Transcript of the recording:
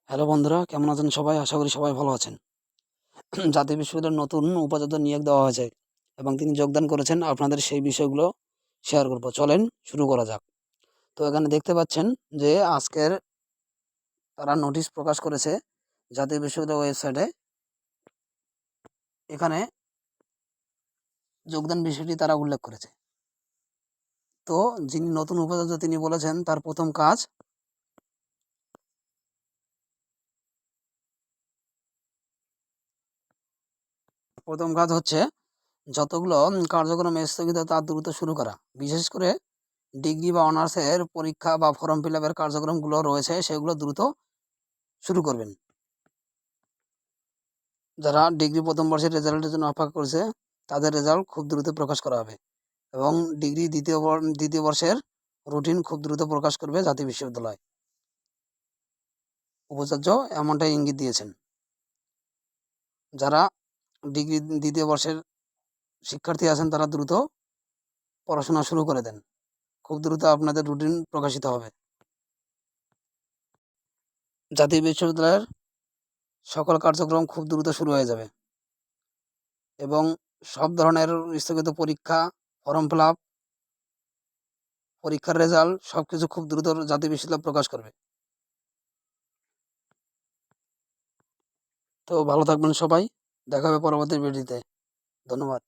Hello বন্ধুরা, কেমন আছেন সবাই? আশা করি সবাই ভালো আছেন। জাতীয় বিশ্ববিদ্যালয়ের নতুন উপাচার্য নিয়োগ দেওয়া হয়েছে এবং তিনি যোগদান করেছেন। আপনাদের সেই বিষয়গুলো শেয়ার করব। চলেন শুরু করা যাক। তো এখানে দেখতে পাচ্ছেন যে আজকের তারা নোটিশ প্রকাশ করেছে জাতীয় বিশ্ববিদ্যালয় ওয়েবসাইটে। এখানে যোগদান বিষয়টি তারা উল্লেখ করেছে। তো যিনি নতুন উপাচার্য তিনি বলেছেন তার প্রথম কাজ হচ্ছে যতগুলো কার্যক্রম স্থগিত তা দ্রুত শুরু করা। বিশেষ করে ডিগ্রি বা অনার্সের পরীক্ষা বা ফর্ম ফিল আপের কার্যক্রমগুলো রয়েছে সেগুলো দ্রুত শুরু করবেন। যারা ডিগ্রি প্রথম বর্ষের রেজাল্টের জন্য অপেক্ষা করছে তাদের রেজাল্ট খুব দ্রুত প্রকাশ করা হবে এবং ডিগ্রি দ্বিতীয় বর্ষের রুটিন খুব দ্রুত প্রকাশ করবে জাতীয় বিশ্ববিদ্যালয়। উপাচার্য এমনটাই ইঙ্গিত দিয়েছেন। যারা ডিগ্রি দ্বিতীয় বর্ষের শিক্ষার্থী আছেন তারা দ্রুত পড়াশোনা শুরু করে দেন। খুব দ্রুত আপনাদের রুটিন প্রকাশিত হবে। জাতীয় বিশ্ববিদ্যালয়ের সকল কার্যক্রম খুব দ্রুত শুরু হয়ে যাবে এবং সব ধরনের স্থগিত পরীক্ষা, ফর্ম ফিল আপ, পরীক্ষার রেজাল্ট সবকিছু খুব দ্রুত জাতীয় বিশ্ববিদ্যালয় প্রকাশ করবে। তো ভালো থাকবেন সবাই। দেখা হবে পরবর্তী ভিডিওতে। ধন্যবাদ।